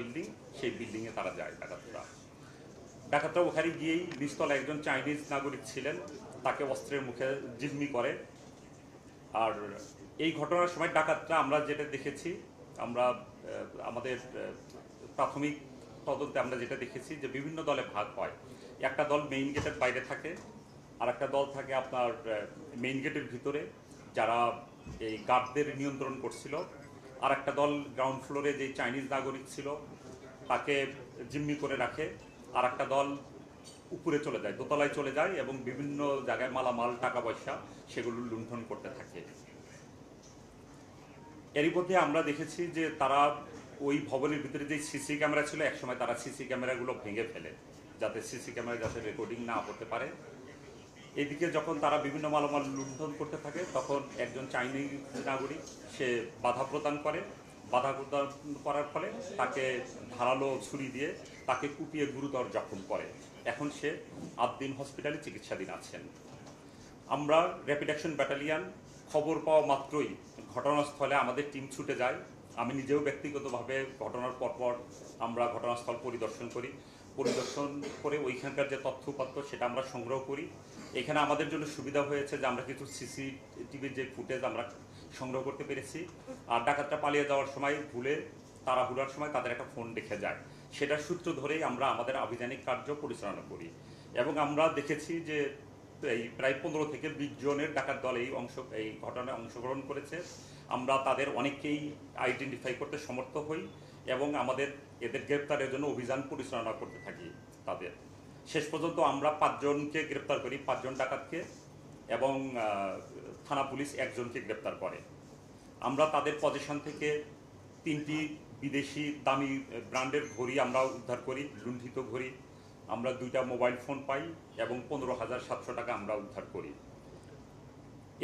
Building, সেই বিল্ডিংয়ে তারা যায় ডাকাতরা ওখানে গিয়েই নিচতলা একজন চাইনিজ নাগরিক ছিলেন, তাকে অস্ত্রের মুখে জিম্মি করে। আর এই ঘটনার সময় ডাকাতরা আমরা যেটা দেখেছি, আমরা আমাদের প্রাথমিক তদন্তে আমরা যেটা দেখেছি যে বিভিন্ন দলে ভাগ হয়। একটা দল মেইন গেটের বাইরে থাকে, আর একটা দল থাকে আপনার মেইন গেটের ভিতরে, যারা এই গার্ডদের নিয়ন্ত্রণ করছিল। আর একটা দল গ্রাউন্ড ফ্লোরে যে চাইনিজ নাগরিক ছিল তাকে জিম্মি করে রাখে। আর একটা দল উপরে চলে যায়, দোতলায় চলে যায় এবং বিভিন্ন জায়গায় মালামাল, টাকা পয়সা সেগুলো লুণ্ঠন করতে থাকে। এরই মধ্যে আমরা দেখেছি যে তারা ওই ভবনের ভিতরে যে সিসি ক্যামেরা ছিল, একসময় তারা সিসি ক্যামেরাগুলো ভেঙে ফেলে, যাতে সিসি ক্যামেরা যাতে রেকর্ডিং না হতে পারে। এদিকে যখন তারা বিভিন্ন মালামাল লুণ্ঠন করতে থাকে, তখন একজন চাইনিজ নাগরিক সে বাধা প্রদান করে। বাধা প্রদান করার ফলে তাকে ধারালো ছুরি দিয়ে তাকে কুপিয়ে গুরুতর জখম করে। এখন সে 8 দিন হসপিটালে চিকিৎসাধীন আছেন। আমরা র্যাপিড অ্যাকশন ব্যাটালিয়ান খবর পাওয়া মাত্রই ঘটনাস্থলে আমাদের টিম ছুটে যায়। আমি নিজেও ব্যক্তিগতভাবে ঘটনার পরপর আমরা ঘটনাস্থল পরিদর্শন করে ওইখানকার যে তথ্যপত্র সেটা আমরা সংগ্রহ করি। এখানে আমাদের জন্য সুবিধা হয়েছে যে আমরা কিছু সিসিটিভির যে ফুটেজ আমরা সংগ্রহ করতে পেরেছি। আর ডাকাতটা পালিয়ে যাওয়ার সময় ভুলে তাড়াহুড়ার সময় তাদের একটা ফোন রেখে যায়, সেটার সূত্র ধরেই আমরা আমাদের আভিযানিক কার্য পরিচালনা করি। এবং আমরা দেখেছি যে এই প্রায় 15 থেকে 20 জনের ডাকাত দল এই ঘটনায় অংশগ্রহণ করেছে। আমরা তাদের অনেককেই আইডেন্টিফাই করতে সমর্থ হই এবং এদের গ্রেপ্তারের জন্য অভিযান পরিচালনা করতে থাকি। তাদের শেষ পর্যন্ত আমরা 5 জনকে গ্রেপ্তার করি, 5 জন ডাকাতকে, এবং থানা পুলিশ 1 জনকে গ্রেপ্তার করে। আমরা তাদের পজিশন থেকে 3টি বিদেশি দামি ব্র্যান্ডের ঘড়ি আমরা উদ্ধার করি, লুণ্ঠিত ঘড়ি। আমরা 2টা মোবাইল ফোন পাই এবং 15,700 টাকা আমরা উদ্ধার করি।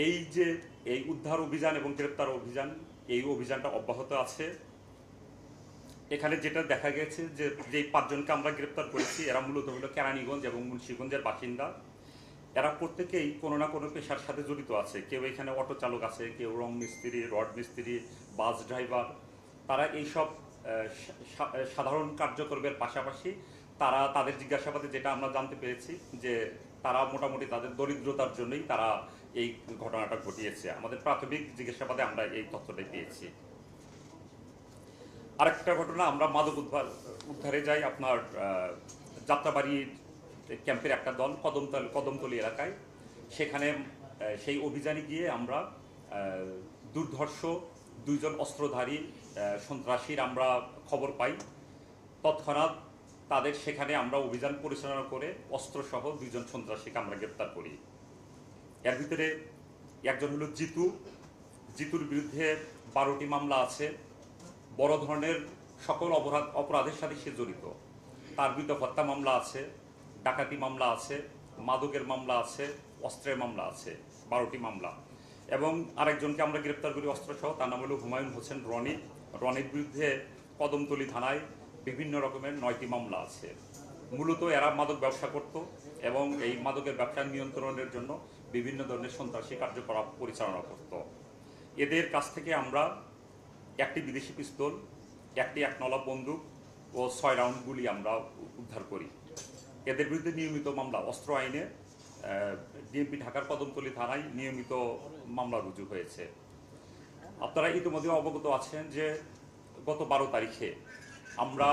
এই উদ্ধার অভিযান এবং গ্রেপ্তার অভিযান, এই অভিযানটা অব্যাহত আছে। এখানে যেটা দেখা গেছে যে 5 জনকে আমরা গ্রেপ্তার করেছি, এরা মূলত হলো কেরানীগঞ্জ এবং মুন্সিগঞ্জের বাসিন্দা। এরা প্রত্যেকেই কোনো না কোনো পেশার সাথে জড়িত আছে। কেউ এখানে অটো চালক আছে, কেউ রং মিস্ত্রি, রড মিস্ত্রি, বাস ড্রাইভার। তারা এইসব সাধারণ কার্যকর্মের পাশাপাশি তাদের জিজ্ঞাসাবাদে যেটা আমরা জানতে পেরেছি যে তারা মোটামুটি তাদের দরিদ্রতার জন্যই তারা এই ঘটনাটা ঘটিয়েছে। আমাদের প্রাথমিক জিজ্ঞাসাবাদে আমরা এই তথ্যটাই পেয়েছি। আরেকটা ঘটনা, আমরা মাদক উদ্ধারে যাই আপনার যাত্রাবাড়ি ক্যাম্পের একটা দল কদমতলী এলাকায়। সেখানে সেই অভিযানে গিয়ে আমরা দুর্ধর্ষ 2 জন অস্ত্রধারী সন্ত্রাসীর আমরা খবর পাই। তৎক্ষণাৎ তাদের সেখানে আমরা অভিযান পরিচালনা করে অস্ত্রসহ 2 জন সন্ত্রাসীকে আমরা গ্রেপ্তার করি। এর ভিতরে একজন হলো জিতুর বিরুদ্ধে 12টি মামলা আছে। বড় ধরনের সকল অপরাধের সাথে সে জড়িত। তার বিরুদ্ধে হত্যা মামলা আছে, ডাকাতি মামলা আছে, মাদকের মামলা আছে, অস্ত্রের মামলা আছে, 12টি মামলা। এবং আরেকজনকে আমরা গ্রেপ্তার করি অস্ত্রসহ, তার নাম হলো হুমায়ুন হোসেন রনি। রনির বিরুদ্ধে কদমতলী থানায় বিভিন্ন রকমের 9টি মামলা আছে। মূলত এরা মাদক ব্যবসা করত এবং এই মাদকের ব্যবসা নিয়ন্ত্রণের জন্য বিভিন্ন ধরনের সন্ত্রাসী কার্যকলাপ পরিচালনা করত। এদের কাছ থেকে আমরা 1টি বিদেশি পিস্তল, 1টি 1 নলা বন্দুক ও 6 রাউন্ড গুলি আমরা উদ্ধার করি। এদের বিরুদ্ধে নিয়মিত মামলা, অস্ত্র আইনে ডিএমপি ঢাকার কদমতলী থানায় নিয়মিত মামলা রুজু হয়েছে। আপনারা ইতিমধ্যে অবগত আছেন যে গত 12 তারিখে আমরা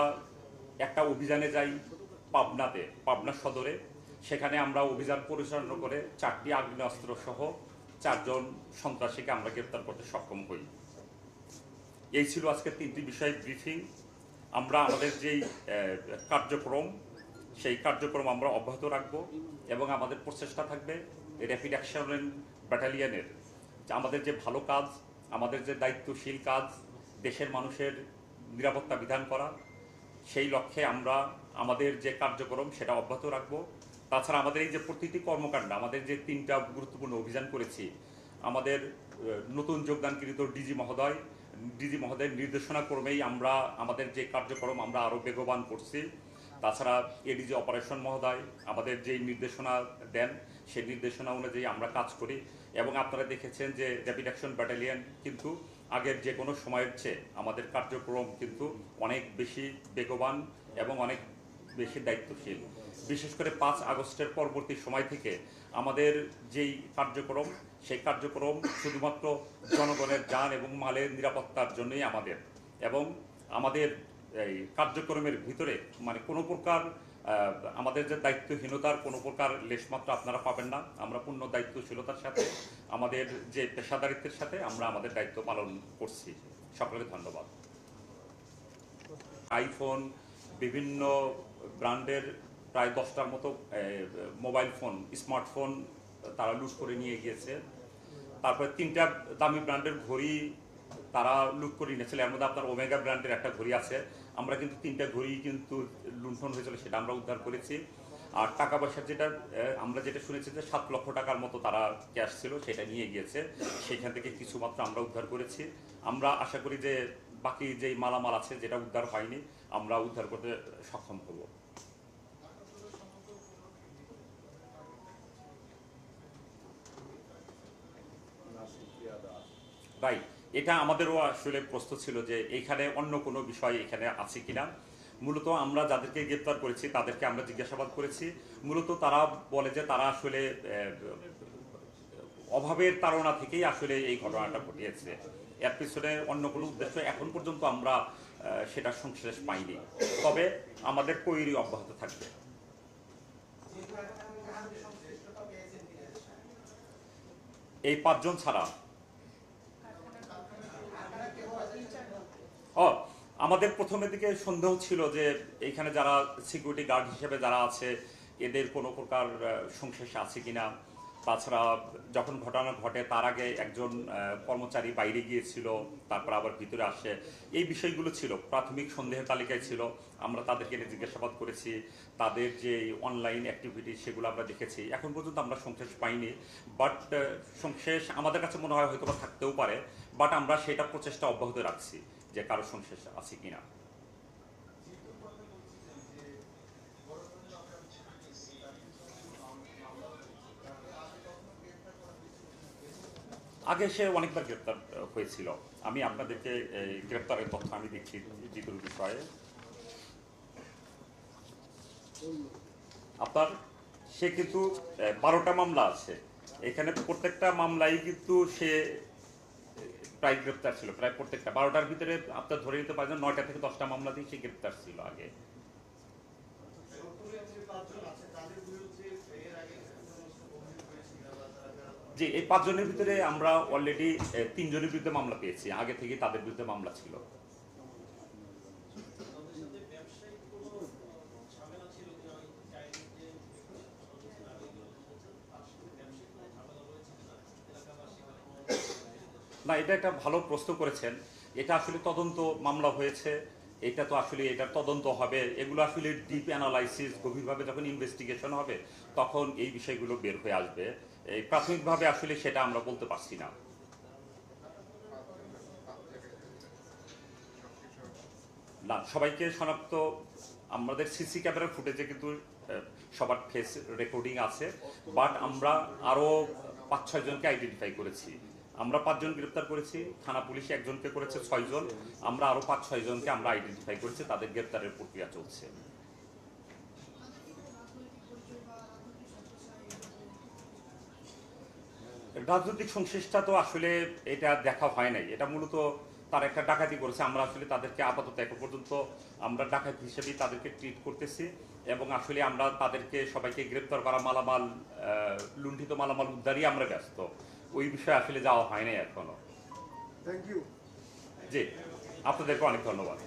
একটা অভিযানে যাই পাবনা সদরে। সেখানে আমরা অভিযান পরিচালনা করে 4টি আগ্নেয়াস্ত্র সহ 4 জন সন্ত্রাসীকে আমরা গ্রেপ্তার করতে সক্ষম হই। এই ছিল আজকে 3টি বিষয় ব্রিফিং। আমরা আমাদের যেই কার্যক্রম, সেই কার্যক্রম আমরা অব্যাহত রাখবো এবং আমাদের প্রচেষ্টা থাকবে র্যাপিড অ্যাকশন ব্যাটালিয়নের আমাদের যে ভালো কাজ, আমাদের যে দায়িত্বশীল কাজ, দেশের মানুষের নিরাপত্তা বিধান করা, সেই লক্ষ্যে আমরা আমাদের যে কার্যক্রম সেটা অব্যাহত রাখবো। তাছাড়া আমাদের এই যে প্রতিটি কর্মকাণ্ড, আমাদের যে 3টা গুরুত্বপূর্ণ অভিযান করেছি, আমাদের নতুন যোগদানকৃত ডিজি মহোদয়ের নির্দেশনা ক্রমেই আমরা আমাদের যে কার্যক্রম আমরা আরও বেগবান করছি। তাছাড়া এডিজি অপারেশন মহোদয় আমাদের যেই নির্দেশনা দেন, সেই নির্দেশনা অনুযায়ী আমরা কাজ করি এবং আপনারা দেখেছেন যে র্যাপিড অ্যাকশন ব্যাটালিয়ন কিন্তু আগের যে কোনো সময়ের চেয়ে আমাদের কার্যক্রম কিন্তু অনেক বেশি বেগবান এবং অনেক বেশি দায়িত্বশীল। বিশেষ করে 5 আগস্টের পরবর্তী সময় থেকে আমাদের যেই কার্যক্রম, সেই কার্যক্রম শুধুমাত্র জনগণের যান এবং মালের নিরাপত্তার জন্যই আমাদের, এবং আমাদের এই কার্যক্রমের ভিতরে মানে কোনো প্রকার আমাদের যে দায়িত্বহীনতার কোনো প্রকার লেশমাত্র আপনারা পাবেন না। আমরা পূর্ণ দায়িত্বশীলতার সাথে আমাদের যে পেশাদারিত্বের সাথে আমরা আমাদের দায়িত্ব পালন করছি। সকলকে ধন্যবাদ। আইফোন, বিভিন্ন ব্র্যান্ডের প্রায় 10টার মতো মোবাইল ফোন, স্মার্টফোন তারা লুট করে নিয়ে গিয়েছে। তারপরে 3টা দামি ব্র্যান্ডের ঘড়ি তারা লুট করে নিয়েছিল। এর মধ্যে আপনার ওমেগা ব্র্যান্ডের একটা ঘড়ি আছে। আমরা কিন্তু 3টা ঘড়ি কিন্তু লুণ্ঠন হয়েছিল, সেটা আমরা উদ্ধার করেছি। আর টাকা পয়সার যেটা আমরা যেটা শুনেছি যে 7 লক্ষ টাকার মতো তারা ক্যাশ ছিল, সেটা নিয়ে গিয়েছে। সেখান থেকে কিছু মাত্র আমরা উদ্ধার করেছি। আমরা আশা করি যে বাকি যেই মালামাল আছে যেটা উদ্ধার হয়নি আমরা উদ্ধার করতে সক্ষম হব। রাইট, এটা আমাদেরও আসলে প্রশ্ন ছিল যে এইখানে অন্য কোনো বিষয় এখানে আছে কিনা। মূলত আমরা যাদেরকে গ্রেপ্তার করেছি তাদেরকে আমরা জিজ্ঞাসাবাদ করেছি। মূলত তারা বলে যে তারা আসলে অভাবের তাড়না থেকেই আসলে এই ঘটনাটা ঘটিয়েছে। এর পিছনে অন্য কোনো উদ্দেশ্য এখন পর্যন্ত আমরা সেটা সংশ্লেষ পাইনি, তবে আমাদের কৈরি অব্যাহত থাকবে। এই 5 জন ছাড়া আমাদের প্রথমের দিকে সন্দেহ ছিল যে এইখানে যারা সিকিউরিটি গার্ড হিসেবে যারা আছে এদের কোনো প্রকার সংশ্লেষ আছে কিনা। তাছাড়া যখন ঘটনা ঘটে তার আগে একজন কর্মচারী বাইরে গিয়েছিল, তারপর আবার ভিতরে আসে, এই বিষয়গুলো ছিল প্রাথমিক সন্দেহের তালিকায় ছিল। আমরা তাদেরকে নিয়ে জিজ্ঞাসাবাদ করেছি, তাদের যে অনলাইন অ্যাক্টিভিটি সেগুলো আমরা দেখেছি। এখন পর্যন্ত আমরা সংশ্লেষ পাইনি, বাট সংশ্লেষ আমাদের কাছে মনে হয় হয়তো বা থাকতেও পারে, বাট আমরা সেটা প্রচেষ্টা অব্যাহত রাখছি যে কারো সংশ্লেষ আছে কিনা। আগে সে অনেকবার গ্রেপ্তার হয়েছিল। আমি আপনাদেরকে গ্রেপ্তারের তথ্য আমি দিচ্ছি জিতুর বিষয়ে। আপনার সে কিন্তু 12টা মামলা আছে এখানে, প্রত্যেকটা মামলাই কিন্তু সে প্রায় গ্রেপ্তার ছিল। প্রায় প্রত্যেকটা 12টার ভিতরে আপনার ধরে নিতে পারেন 9টা থেকে 10টা মামলাতেই সে গ্রেপ্তার ছিল আগে। জি, এই 5 জনের ভিতরে আমরা অলরেডি 3 জনের বিরুদ্ধে মামলা পেয়েছি, আগে থেকে তাদের বিরুদ্ধে মামলা ছিল। না, এটা একটা ভালো প্রশ্ন করেছেন। এটা আসলে তদন্ত মামলা হয়েছে, এটা তো আসলে এটা তদন্ত হবে, এগুলো আসলে ডিপ অ্যানালাইসিস গভীরভাবে যখন ইনভেস্টিগেশন হবে তখন এই বিষয়গুলো বের হয়ে আসবে। এই প্রাথমিকভাবে আসলে সেটা আমরা বলতে পারছি না। না, সবাইকে শনাক্ত আমাদের সিসি ক্যামেরার ফুটেজে কিন্তু সবার ফেস রেকর্ডিং আছে, বাট আমরা আরও 5-6 জনকে আইডেন্টিফাই করেছি। আমরা 5 জন গ্রেপ্তার করেছি, থানা পুলিশ একজনকে করেছে 6 জন, আমরা আরও 5-6 জনকে আমরা আইডেন্টিফাই করেছি, তাদের গ্রেপ্তারের প্রক্রিয়া চলছে। রাজনৈতিক সংশ্লিষ্টতা তো আসলে এটা দেখা হয় নাই, এটা মূলত তার একটা ডাকাতি করেছে। আমরা আসলে তাদেরকে আপাতত এখন পর্যন্ত আমরা ডাকাতি হিসেবেই তাদেরকে ট্রিট করতেছি, এবং আসলে আমরা তাদেরকে সবাইকে গ্রেপ্তার করা মালামাল লুণ্ঠিত মালামাল উদ্ধারই আমরা ব্যস্ত, ওই বিষয়ে আসলে যাওয়া হয় নাই এখনো। Thank you. জি, আপনাদেরকে অনেক ধন্যবাদ।